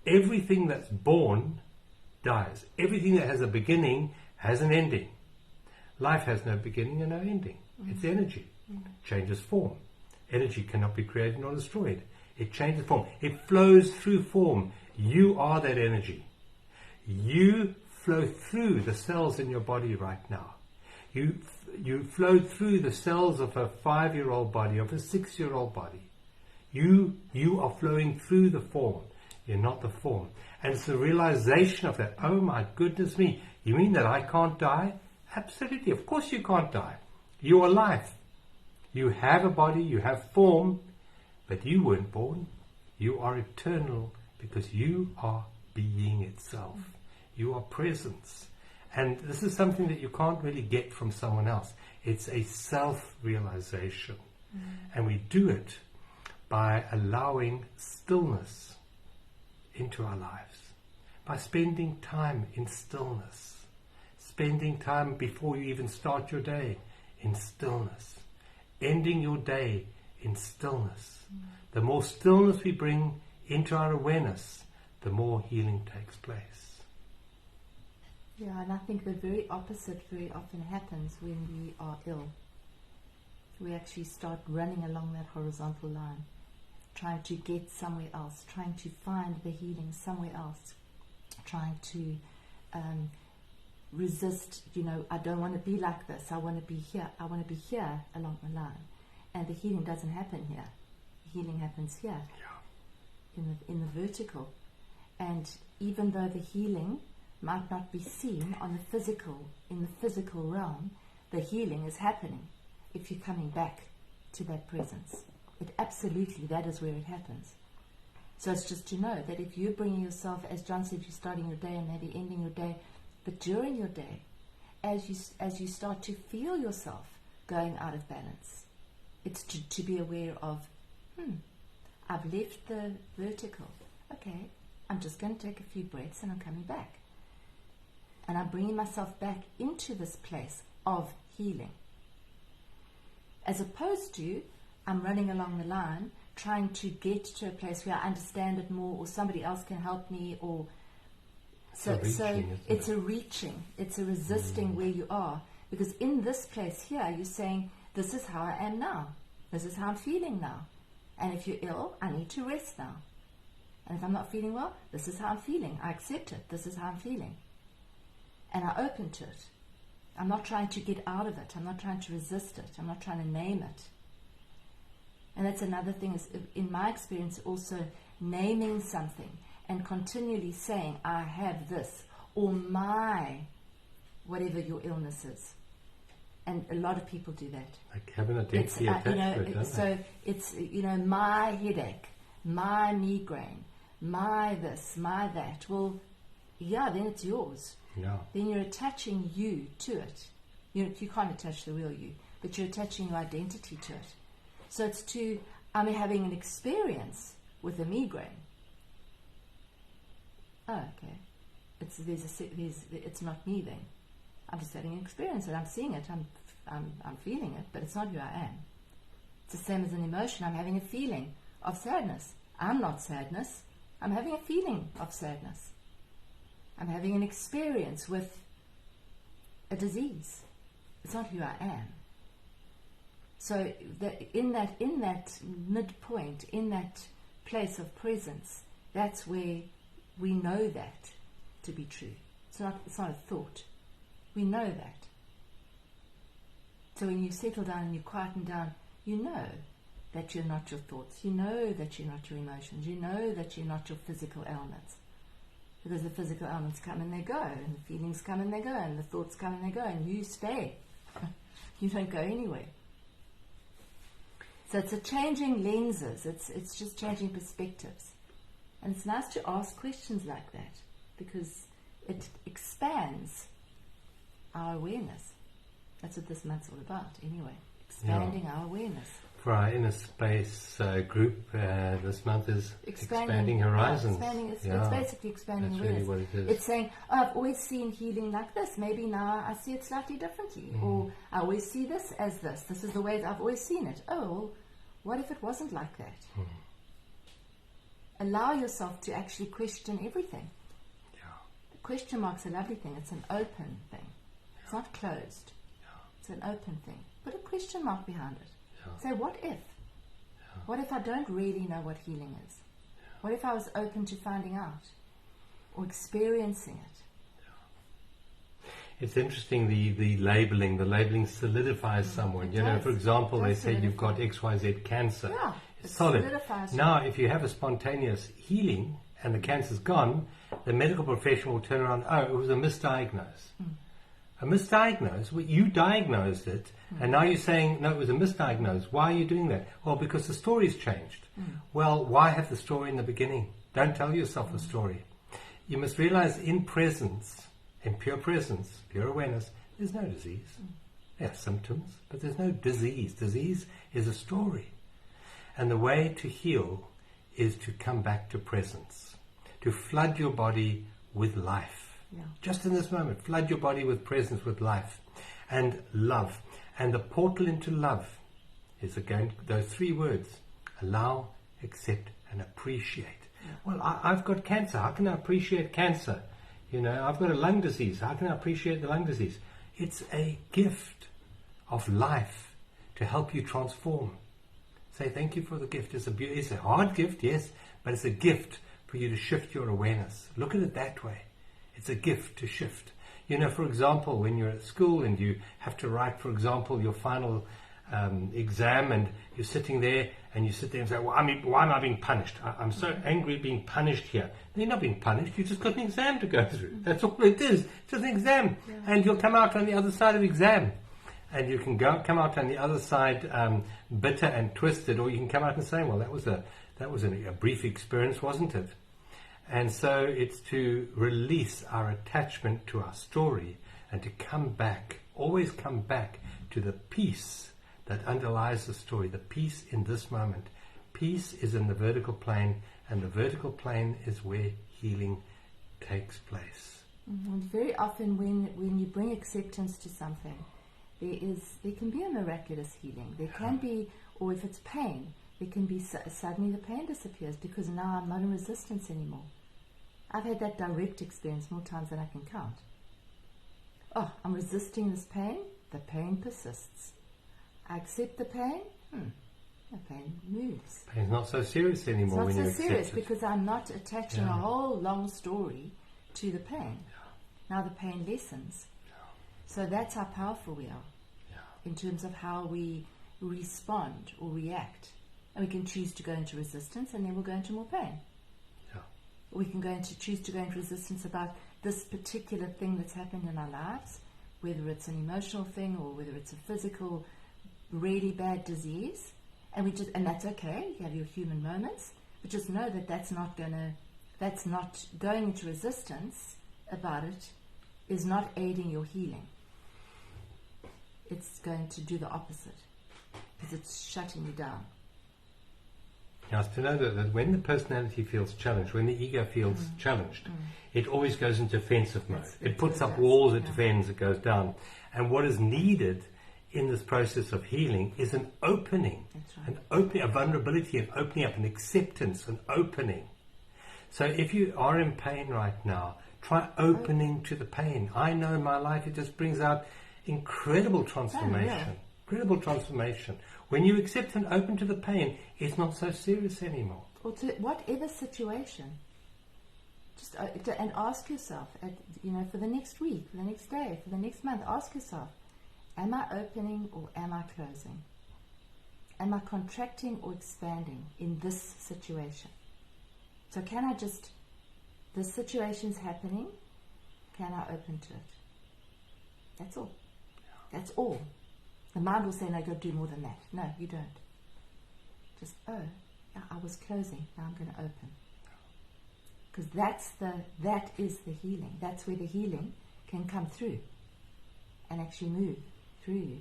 Everything that's born dies. Everything that has a beginning has an ending. Life has no beginning and no ending. It's energy. Changes form. Energy cannot be created nor destroyed. It changes form. It flows through form. You are that energy. You flow through the cells in your body right now. You flow through the cells of a 5-year-old body, of a 6-year-old body. You are flowing through the form. You're not the form. And it's the realization of that. Oh my goodness me. You mean that I can't die? Absolutely. Of course you can't die. You are life. You have a body, you have form, but you weren't born. You are eternal because you are being itself. You are presence. And this is something that you can't really get from someone else. It's a self-realization. And we do it by allowing stillness into our lives. By spending time in stillness. Spending time before you even start your day in stillness. Ending your day in stillness. The more stillness we bring into our awareness, the more healing takes place. Yeah, and I think the very opposite very often happens when we are ill. We actually start running along that horizontal line, trying to get somewhere else, trying to find the healing somewhere else, trying to resist, I don't want to be like this, I want to be here, I want to be here along the line. And the healing doesn't happen here. The healing happens here, in the vertical. And even though the healing might not be seen in the physical realm, the healing is happening if you're coming back to that presence. That is where it happens. So it's just to know that if you're bringing yourself, as John said, you're starting your day and maybe ending your day, but during your day, as you start to feel yourself going out of balance, it's to be aware of, I've left the vertical. Okay, I'm just going to take a few breaths and I'm coming back. And I'm bringing myself back into this place of healing. As opposed to, I'm running along the line, trying to get to a place where I understand it more, or somebody else can help me, or so it's a reaching, it's a resisting where you are. Because in this place here, you're saying, this is how I am now. This is how I'm feeling now. And if you're ill, I need to rest now. And if I'm not feeling well, this is how I'm feeling. I accept it. This is how I'm feeling. And I open to it. I'm not trying to get out of it. I'm not trying to resist it. I'm not trying to name it. And that's another thing, is in my experience also naming something and continually saying, I have this, or my, whatever your illness is. And a lot of people do that. Like have an identity attached to it, don't so they? it's, my headache, my migraine, my this, my that. Well, yeah, then it's yours. Yeah. Then you're attaching you to it. You can't attach the real you, but you're attaching your identity to it. So it's I'm having an experience with a migraine. Oh, okay. It's not me then. I'm just having an experience and I'm seeing it. I'm feeling it, but it's not who I am. It's the same as an emotion. I'm having a feeling of sadness. I'm not sadness. I'm having a feeling of sadness. I'm having an experience with a disease. It's not who I am. So in that midpoint, in that place of presence, that's where we know that to be true. It's not a thought. We know that. So when you settle down and you quieten down, you know that you're not your thoughts, you know that you're not your emotions, you know that you're not your physical ailments. Because the physical ailments come and they go, and the feelings come and they go, and the thoughts come and they go, and you stay. You don't go anywhere. So it's a changing lenses, it's just changing perspectives. And it's nice to ask questions like that, because it expands our awareness. That's what this month's all about, anyway. Expanding our awareness. For our inner space group, this month is expanding horizons. It's basically expanding That's awareness. really what it is. It's saying, oh, I've always seen healing like this. Maybe now I see it slightly differently. Or I always see this as this. This is the way that I've always seen it. Oh, well, what if it wasn't like that? Allow yourself to actually question everything. The question mark's a lovely thing. It's an open thing. It's not closed. It's an open thing. Put a question mark behind it. Say, what if? What if I don't really know what healing is? What if I was open to finding out or experiencing it? It's interesting, the labeling solidifies someone. You know, for example, they say you've got XYZ cancer. Yeah, it's solid. Solidifies now, if you have a spontaneous healing and the cancer's gone, the medical professional will turn around, oh, it was a misdiagnosis. A misdiagnosis? Well, you diagnosed it, and now you're saying, no, it was a misdiagnosis. Why are you doing that? Well, because the story's changed. Well, why have the story in the beginning? Don't tell yourself the story. You must realize in presence, in pure presence, pure awareness, there's no disease. There are symptoms, but there's no disease. Disease is a story. And the way to heal is to come back to presence, to flood your body with life. Just in this moment, flood your body with presence, with life and love. And the portal into love is again those three words: allow, accept, and appreciate. Well, I've got cancer. How can I appreciate cancer? You know, I've got a lung disease. How can I appreciate the lung disease? It's a gift of life to help you transform. Say thank you for the gift. It's a hard gift, yes, but it's a gift for you to shift your awareness. Look at it that way. It's a gift to shift. You know, for example, when you're at school and you have to write, for example, your final exam, and you're sitting there and you sit there and say, well, why am I being punished? I'm so angry being punished here. You're not being punished. You just got an exam to go through. That's all it is. It's just an exam. And you'll come out on the other side of the exam. And you can come out on the other side bitter and twisted, or you can come out and say, well, that was a brief experience, wasn't it? And so it's to release our attachment to our story and to come back, always come back to the peace that underlies the story, the peace in this moment. Peace is in the vertical plane, and the vertical plane is where healing takes place. And very often when you bring acceptance to something, there can be a miraculous healing. There can be, or if it's pain, there can be suddenly the pain disappears because now I'm not in resistance anymore. I've had that direct experience more times than I can count. Oh, I'm resisting this pain. The pain persists. I accept the pain. The pain moves. Pain's not so serious anymore when you accept it. It's not so serious because I'm not attaching a whole long story to the pain. Now the pain lessens. So that's how powerful we are in terms of how we respond or react. And we can choose to go into resistance, and then we'll go into more pain. We can choose to go into resistance about this particular thing that's happened in our lives, whether it's an emotional thing or whether it's a physical, really bad disease, and that's okay. You have your human moments, but just know that that's not going into resistance about it is not aiding your healing. It's going to do the opposite because it's shutting you down. Now, to know that when the personality feels challenged, when the ego feels challenged, it always goes into defensive mode. It puts up walls, it defends, it goes down. And what is needed in this process of healing is an opening, a vulnerability, an opening up, an acceptance, an opening. So if you are in pain right now, try opening to the pain. I know in my life it just brings out incredible transformation. Incredible transformation. When you accept and open to the pain, it's not so serious anymore. Or to whatever situation. Just and ask yourself, for the next week, for the next day, for the next month, ask yourself, am I opening or am I closing? am I contracting or expanding in this situation? So can I just, the situation's happening, can I open to it? That's all. That's all. The mind will say, no, go do more than that. No, you don't. Just, oh, I was closing, now I'm going to open. Because that is the healing. That's where the healing can come through and actually move through you.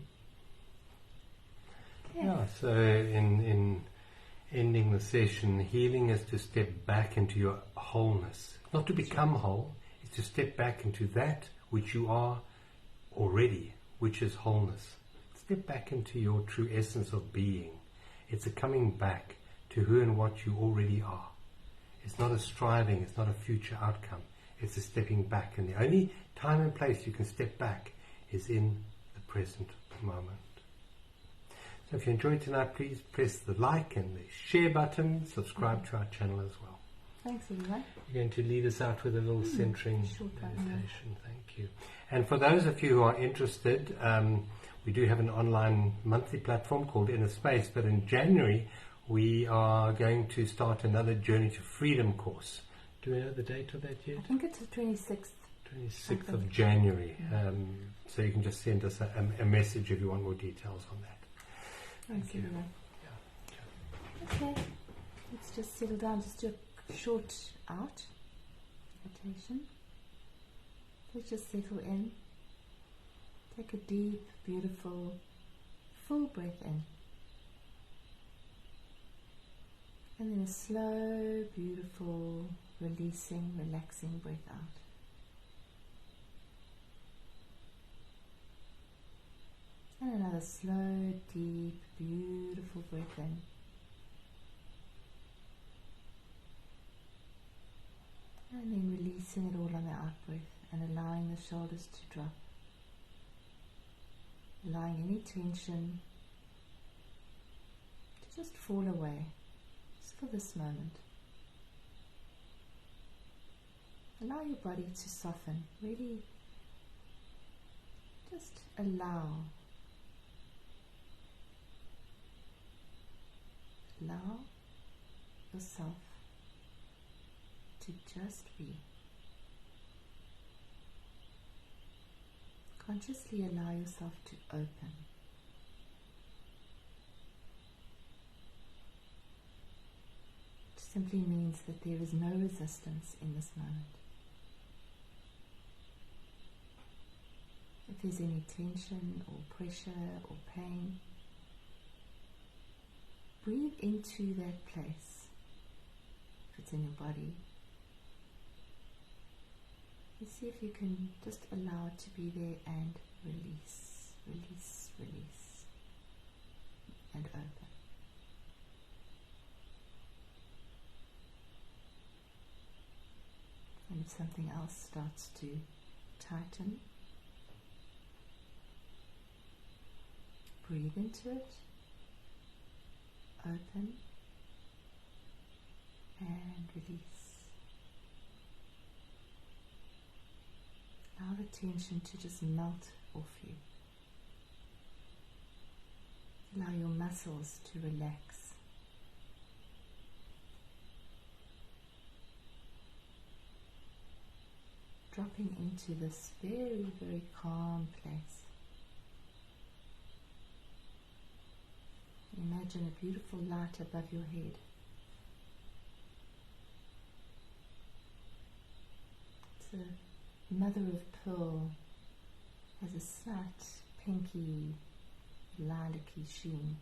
Yeah, so in ending the session, healing is to step back into your wholeness. Not to become whole, it's to step back into that which you are already, which is wholeness. Step back into your true essence of being. It's a coming back to who and what you already are. It's not a striving, it's not a future outcome. It's a stepping back. And the only time and place you can step back is in the present moment. So if you enjoyed tonight, please press the like and the share button. Subscribe to our channel as well. Thanks, everyone. You're going to lead us out with a little centering meditation. Thank you. And for those of you who are interested, we do have an online monthly platform called Inner Space, but in January we are going to start another Journey to Freedom course. Do we know the date of that yet? I think it's the 26th. 26th of January. So you can just send us a message if you want more details on that. Thanks, everyone. Okay, let's just settle down. Just do a short out meditation. Let's just settle in. Take a deep, beautiful, full breath in. And then a slow, beautiful, releasing, relaxing breath out. And another slow, deep, beautiful breath in. And then releasing it all on the out breath and allowing the shoulders to drop. Allowing any tension to just fall away, just for this moment. Allow your body to soften, really just allow yourself to just be. Consciously allow yourself to open. It simply means that there is no resistance in this moment. If there's any tension or pressure or pain, breathe into that place. If it's in your body, you see if you can just allow it to be there and release, release, release, and open. And if something else starts to tighten, breathe into it, open, and release. Allow the tension to just melt off you. Allow your muscles to relax. Dropping into this very, very calm place. Imagine a beautiful light above your head. It's a mother of pearl, has a slight pinky, lilac-y sheen.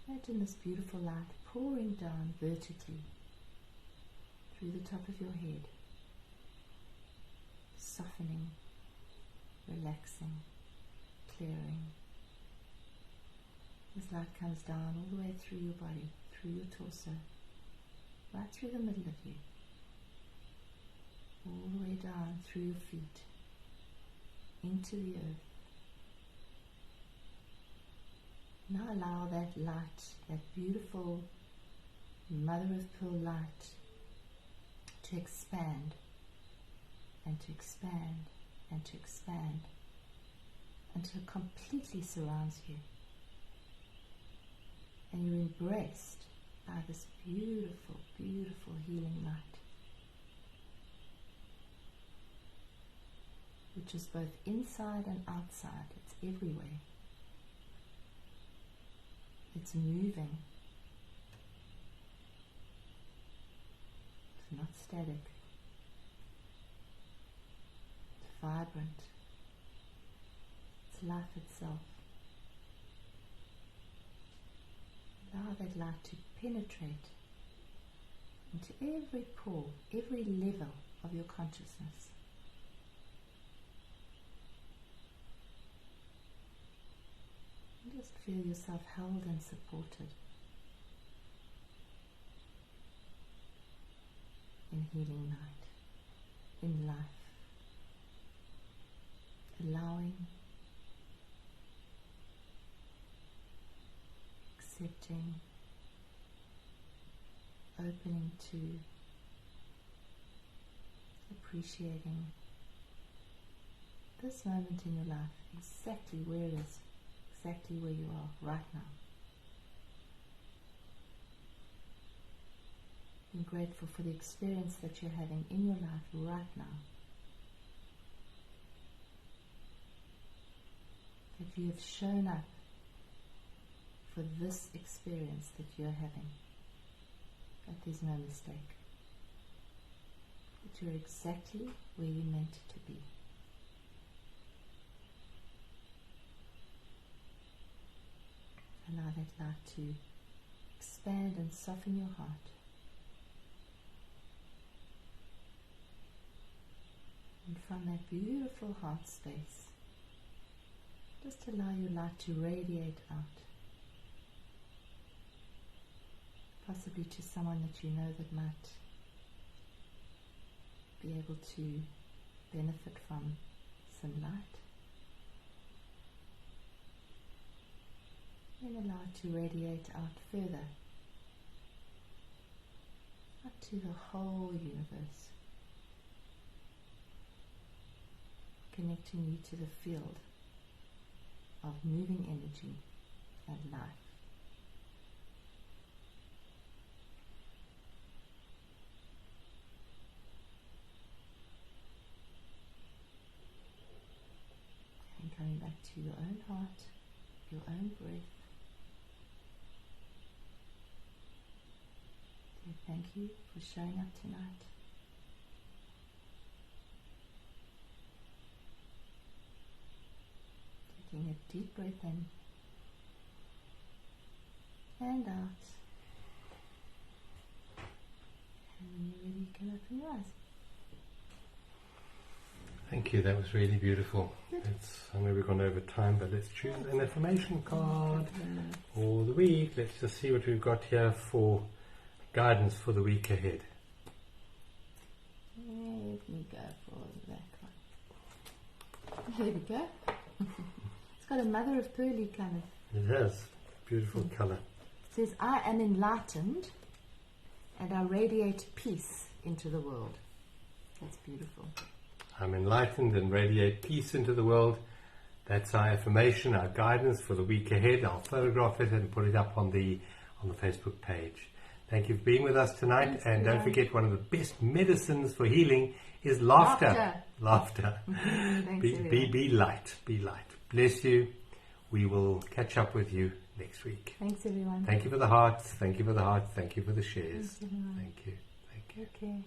Imagine this beautiful light pouring down vertically through the top of your head, softening, relaxing, clearing. This light comes down all the way through your body, through your torso, right through the middle of you, all the way down through your feet, into the earth. Now allow that light, that beautiful mother of pearl light, to expand and to expand and to expand until it completely surrounds you. and you're embraced by this beautiful, beautiful healing light, which is both inside and outside. It's everywhere. It's moving. It's not static. It's vibrant. It's life itself. Allow that light to penetrate into every pore, every level of your consciousness. And just feel yourself held and supported in healing light, in life, allowing, accepting, opening to, appreciating this moment in your life, exactly where it is, exactly where you are right now. Being grateful for the experience that you're having in your life right now. That you have shown up for this experience that you're having. That there's no mistake. That you're exactly where you're meant to be. Allow that light to expand and soften your heart. And from that beautiful heart space, just allow your light to radiate out. Possibly to someone that you know that might be able to benefit from some light. And allow it to radiate out further, up to the whole universe, connecting you to the field of moving energy and life. And coming back to your own heart, your own breath. Thank you for showing up tonight. Taking a deep breath in and out. And when you're ready, you can open your eyes. Thank you, that was really beautiful. I know we've gone over time, but let's choose an affirmation card for the week. Let's just see what we've got here for guidance for the week ahead. Let me go for that one. There we go. It's got a mother of pearl kind of. It has. Beautiful colour. It says, I am enlightened and I radiate peace into the world. That's beautiful. I'm enlightened and radiate peace into the world. That's our affirmation, our guidance for the week ahead. I'll photograph it and put it up on the Facebook page. Thank you for being with us tonight. Thanks, and don't forget, one of the best medicines for healing is laughter. Laughter. Be light. Be light. Bless you. We will catch up with you next week. Thanks, everyone. Thank you for the hearts. Thank you for the hearts. Thank you for the shares. Thanks, everyone. Thank you. Thank you. Okay.